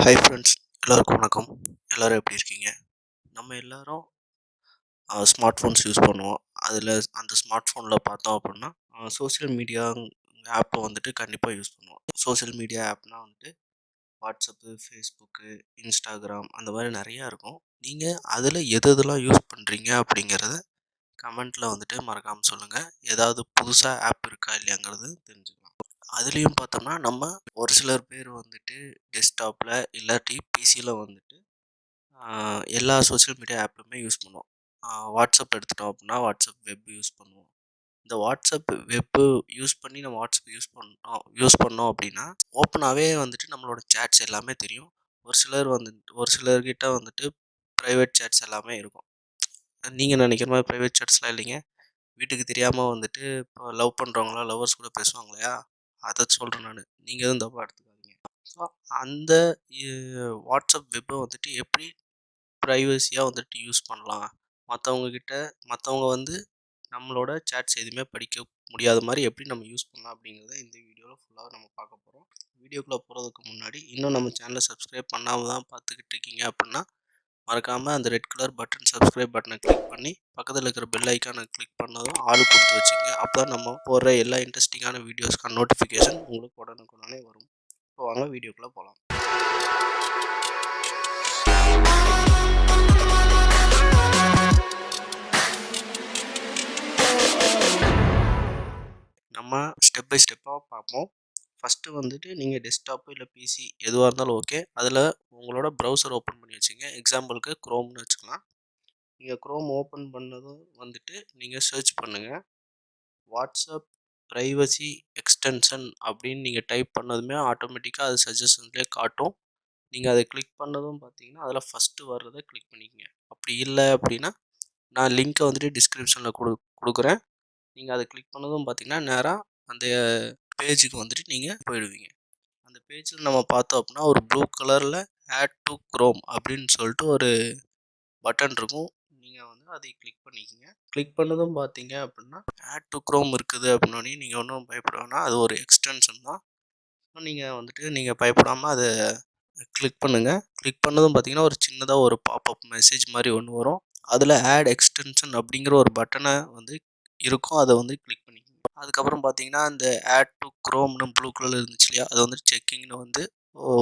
Hi friends, எல்லோருக்கும் வணக்கம். எல்லோரும் எப்படி இருக்கீங்க? நம்ம எல்லோரும் ஸ்மார்ட் ஃபோன்ஸ் யூஸ் பண்ணுவோம். அதில் அந்த ஸ்மார்ட் ஃபோனில் பார்த்தோம் அப்படின்னா சோஷியல் மீடியா ஆப்பை வந்துட்டு கண்டிப்பாக யூஸ் பண்ணுவோம். சோஷியல் மீடியா ஆப்னால் வந்துட்டு வாட்ஸ்அப்பு, ஃபேஸ்புக்கு, இன்ஸ்டாகிராம் அந்த மாதிரி நிறையா இருக்கும். நீங்கள் அதில் எது எதெல்லாம் யூஸ் பண்ணுறீங்க அப்படிங்கிறத கமெண்ட்டில் வந்துட்டு மறக்காமல் சொல்லுங்கள். ஏதாவது புதுசாக ஆப் இருக்கா இல்லையாங்கிறது தெரிஞ்சுக்கலாம். அதுலேயும் பார்த்தோம்னா நம்ம ஒரு சிலர் பேர் வந்துட்டு டெஸ்க்டாப்பில் இல்லாட்டி பிசியில் வந்துட்டு எல்லா சோஷியல் மீடியா ஆப்புமே யூஸ் பண்ணுவோம். வாட்ஸ்அப் எடுத்துட்டோம் அப்படின்னா வாட்ஸ்அப் வெப் யூஸ் பண்ணுவோம். இந்த வாட்ஸ்அப் வெப்பு யூஸ் பண்ணி நம்ம வாட்ஸ்அப் யூஸ் பண்ணோம் அப்படின்னா ஓப்பனாகவே வந்துட்டு நம்மளோட சேட்ஸ் எல்லாமே தெரியும். ஒரு சிலர்கிட்ட வந்துட்டு ப்ரைவேட் சேட்ஸ் எல்லாமே இருக்கும். நீங்கள் நினைக்கிற மாதிரி ப்ரைவேட் சேட்ஸ்லாம் இல்லைங்க. வீட்டுக்கு தெரியாமல் வந்துட்டு இப்போ லவ் பண்ணுறவங்களாம் லவ்வர்ஸ் கூட பேசுவாங்க இல்லையா, அதை சொல்கிறேன் நான். நீங்கள் எதுவும் தப்பாக எடுத்துக்காதீங்க. ஸோ அந்த வாட்ஸ்அப் வெப்பை வந்துட்டு எப்படி ப்ரைவசியாக வந்துட்டு யூஸ் பண்ணலாம், மற்றவங்க வந்து நம்மளோட சேட்ஸ் எதுவுமே படிக்க முடியாத மாதிரி எப்படி நம்ம யூஸ் பண்ணலாம் அப்படிங்கிறத இந்த வீடியோவில் ஃபுல்லாக நம்ம பார்க்க போகிறோம். வீடியோக்குள்ளே போகிறதுக்கு முன்னாடி இன்னும் நம்ம சேனலை சப்ஸ்கிரைப் பண்ணாமல் தான் பார்த்துக்கிட்டு இருக்கீங்க அப்படின்னா மறக்காமல் அந்த ரெட் கலர் பட்டன் சப்ஸ்கிரைப் பட்டனை கிளிக் பண்ணி பக்கத்தில் இருக்கிற பெல் ஐக்கானை கிளிக் பண்ணதும் ஆள் கொடுத்து வச்சுங்க. அப்போ தான் நம்ம போடுற எல்லா இன்ட்ரெஸ்டிங்கான வீடியோஸ்க்கான நோட்டிஃபிகேஷன் உங்களுக்கு உடனுக்குடனே வரும். இப்போ வாங்க வீடியோக்குள்ளே போகலாம். நம்ம ஸ்டெப் பை ஸ்டெப்பாக பார்ப்போம். ஃபஸ்ட்டு வந்துட்டு நீங்கள் டெஸ்க்டாப்பு இல்லை பிசி எதுவாக இருந்தாலும் ஓகே, அதில் உங்களோட ப்ரௌசர் ஓப்பன் பண்ணி வச்சுங்க. எக்ஸாம்பிளுக்கு க்ரோம்னு வச்சுக்கலாம். நீங்கள் க்ரோம் ஓப்பன் பண்ணதும் வந்துட்டு நீங்கள் சர்ச் பண்ணுங்கள். வாட்ஸ்அப் ப்ரைவசி எக்ஸ்டென்ஷன் அப்படின்னு நீங்கள் டைப் பண்ணதுமே ஆட்டோமேட்டிக்காக அது சஜஷன்லேயே காட்டும். நீங்கள் அதை கிளிக் பண்ணதும் பார்த்தீங்கன்னா அதில் ஃபஸ்ட்டு வர்றதை கிளிக் பண்ணிக்கங்க. அப்படி இல்லை அப்படின்னா நான் லிங்க்கை வந்துட்டு டிஸ்கிரிப்ஷனில் கொடுக்குறேன். நீங்கள் அதை கிளிக் பண்ணதும் பார்த்தீங்கன்னா நேராக அந்த பேஜுக்கு வந்துட்டு நீங்கள் போயிடுவீங்க. அந்த பேஜில் நம்ம பார்த்தோம் அப்படின்னா ஒரு ப்ளூ கலரில் ஆட் டு க்ரோம் அப்படின்னு சொல்லிட்டு ஒரு பட்டன் இருக்கும். நீங்கள் வந்து அதை கிளிக் பண்ணிக்கங்க. கிளிக் பண்ணதும் பார்த்தீங்க அப்படின்னா ஆட் டு க்ரோம் இருக்குது அப்படின்னோடனே நீங்கள் ஒன்றும் பயப்பட வேணாம். அது ஒரு எக்ஸ்டென்ஷன் தான். நீங்கள் வந்துட்டு நீங்கள் பயப்படாமல் அதை கிளிக் பண்ணுங்கள். கிளிக் பண்ணதும் பார்த்தீங்கன்னா ஒரு சின்னதாக ஒரு பாப்அப் மெசேஜ் மாதிரி ஒன்று வரும். அதில் ஆட் எக்ஸ்டென்ஷன் அப்படிங்கிற ஒரு பட்டனை வந்து இருக்கும். அதை வந்து கிளிக் பண்ணிக்கோங்க. அதுக்கப்புறம் பார்த்தீங்கன்னா அந்த ஆட் டு க்ரோம்னு ப்ளூ கலரில் இருந்துச்சு இல்லையா, அது வந்து செக்கிங்னு வந்து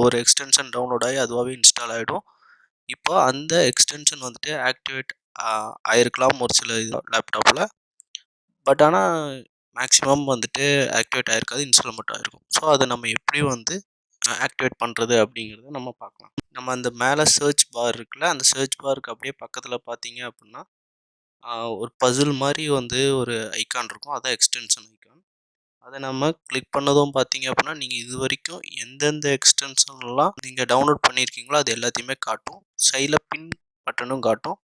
ஒரு எக்ஸ்டென்ஷன் டவுன்லோட் ஆகி அதுவாகவே இன்ஸ்டால் ஆகிடும். இப்போ அந்த எக்ஸ்டென்ஷன் வந்துட்டு ஆக்டிவேட் ஆகிருக்கலாம் ஒரு சில லேப்டாப்பில். பட் ஆனால் மேக்ஸிமம் வந்துட்டு ஆக்டிவேட் ஆகிருக்காது, இன்ஸ்டால் மட்டும் ஆகிருக்கும். ஸோ அதை நம்ம எப்படி வந்து ஆக்டிவேட் பண்ணுறது அப்படிங்கிறத நம்ம பார்க்கலாம். நம்ம அந்த மேலே சர்ச் பார் இருக்குல்ல, அந்த சர்ச் பாருக்கு அப்படியே பக்கத்தில் பார்த்தீங்க அப்படின்னா ஒரு பசில் மாதிரி வந்து ஒரு ஐக்கான் இருக்கும். அதான் எக்ஸ்டென்ஷன் ஐக்கான். அதை நம்ம கிளிக் பண்ணதும் பார்த்தீங்க அப்படின்னா நீங்கள் இது வரைக்கும் எந்தெந்த எக்ஸ்டென்ஷன்லாம் நீங்கள் டவுன்லோட் பண்ணியிருக்கீங்களோ அது எல்லாத்தையுமே காட்டும். சைடில் பின் பட்டனும் காட்டும்.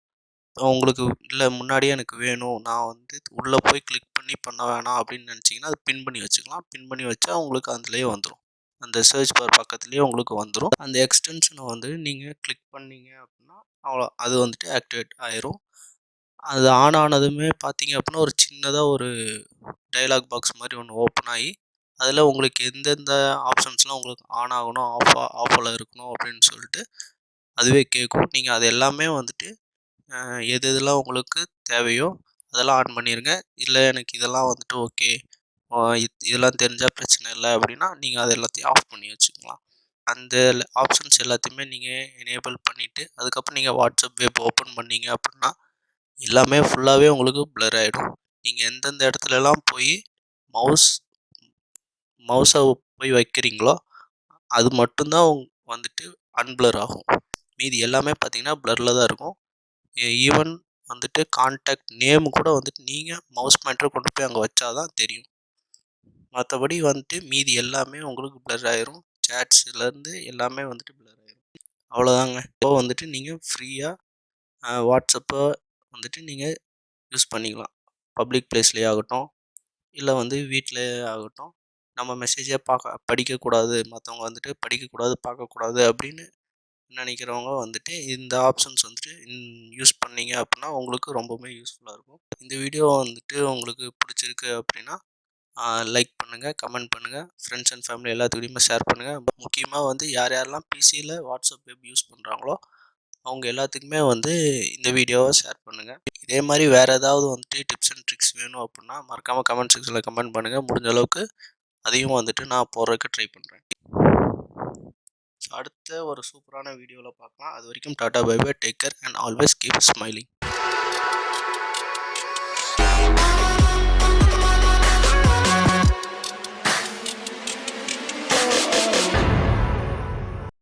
உங்களுக்கு இல்லை முன்னாடியே எனக்கு வேணும், நான் வந்து உள்ளே போய் கிளிக் பண்ண வேணாம் அப்படின்னு நினச்சிங்கன்னா அது பின் பண்ணி வச்சுக்கலாம். பின் பண்ணி வச்சா உங்களுக்கு அதுலேயே வந்துடும். அந்த சர்ச் பார் பக்கத்துலேயே உங்களுக்கு வந்துடும். அந்த எக்ஸ்டென்ஷனை வந்து நீங்கள் கிளிக் பண்ணீங்க அப்படின்னா அவ்வளோ அது வந்துட்டு ஆக்டிவேட் ஆயிரும். அது ஆன் ஆனதுமே பார்த்தீங்க அப்படின்னா ஒரு சின்னதாக ஒரு டயலாக் பாக்ஸ் மாதிரி ஒன்று ஓப்பன் ஆகி அதில் உங்களுக்கு எந்தெந்த ஆப்ஷன்ஸ்லாம் உங்களுக்கு ஆன் ஆகணும், ஆஃபில் இருக்கணும் அப்படின்னு சொல்லிட்டு அதுவே கேட்கும். நீங்கள் அது எல்லாமே வந்துட்டு எது எதெல்லாம் உங்களுக்கு தேவையோ அதெல்லாம் ஆன் பண்ணிடுங்க. இல்லை எனக்கு இதெல்லாம் வந்துட்டு ஓகே, இதெல்லாம் தெரிஞ்சால் பிரச்சனை இல்லை அப்படின்னா நீங்கள் அது எல்லாத்தையும் ஆஃப் பண்ணி வச்சுக்கலாம். அந்த ஆப்ஷன்ஸ் எல்லாத்தையுமே நீங்கள் எனேபிள் பண்ணிவிட்டு அதுக்கப்புறம் நீங்கள் வாட்ஸ்அப் வெப் ஓப்பன் பண்ணீங்க அப்படின்னா எல்லாமே ஃபுல்லாகவே உங்களுக்கு பிளர் ஆகிடும். நீங்கள் எந்தெந்த இடத்துலலாம் போய் மவுஸை போய் வைக்கிறீங்களோ அது மட்டும்தான் வந்துட்டு அன்பிளர் ஆகும். மீதி எல்லாமே பார்த்தீங்கன்னா பிளரில் தான் இருக்கும். ஈவன் வந்துட்டு கான்டாக்ட் நேம் கூட வந்துட்டு நீங்கள் மவுஸ் பாயிண்டரை கொண்டு போய் அங்கே வச்சா தான் தெரியும். மற்றபடி வந்துட்டு மீதி எல்லாமே உங்களுக்கு பிளர் ஆயிரும். சேட்ஸ்லேருந்து எல்லாமே வந்துட்டு பிளர் ஆயிரும். அவ்வளோதாங்க. இப்போ வந்துட்டு நீங்கள் ஃப்ரீயாக வாட்ஸ்அப்பை வந்துட்டு நீங்கள் யூஸ் பண்ணிக்கலாம். பப்ளிக் பிளேஸ்லேயே ஆகட்டும், இல்லை வந்து வீட்டிலே ஆகட்டும். நம்ம மெசேஜை படிக்கக்கூடாது, மற்றவங்க வந்துட்டு படிக்கக்கூடாது, பார்க்கக்கூடாது அப்படின்னு நினைக்கிறவங்க வந்துட்டு இந்த ஆப்ஷன்ஸ் வந்துட்டு யூஸ் பண்ணீங்க அப்படின்னா உங்களுக்கு ரொம்பவுமே யூஸ்ஃபுல்லாக இருக்கும். இந்த வீடியோ வந்துட்டு உங்களுக்கு பிடிச்சிருக்கு அப்படின்னா லைக் பண்ணுங்கள், கமெண்ட் பண்ணுங்கள், ஃப்ரெண்ட்ஸ் அண்ட் ஃபேமிலி எல்லாத்துக்கூடயுமே ஷேர் பண்ணுங்கள். முக்கியமாக வந்து யார் யாரெல்லாம் பிசியில் வாட்ஸ்அப் வெப் யூஸ் பண்ணுறாங்களோ அவங்க எல்லாத்துக்குமே வந்து இந்த வீடியோவை ஷேர் பண்ணுங்கள். இதே மாதிரி வேறு ஏதாவது வந்துட்டு டிப்ஸ் அண்ட் ட்ரிக்ஸ் வேணும் அப்படின்னா மறக்காமல் கமெண்ட் செக்ஷனில் கமெண்ட் பண்ணுங்கள். முடிஞ்ச அளவுக்கு அதையும் வந்துட்டு நான் போடுறதுக்கு ட்ரை பண்ணுறேன். அடுத்த ஒரு சூப்பரான வீடியோவில் பார்க்கலாம். அது வரைக்கும் tata bye bye, take care and always keep smiling.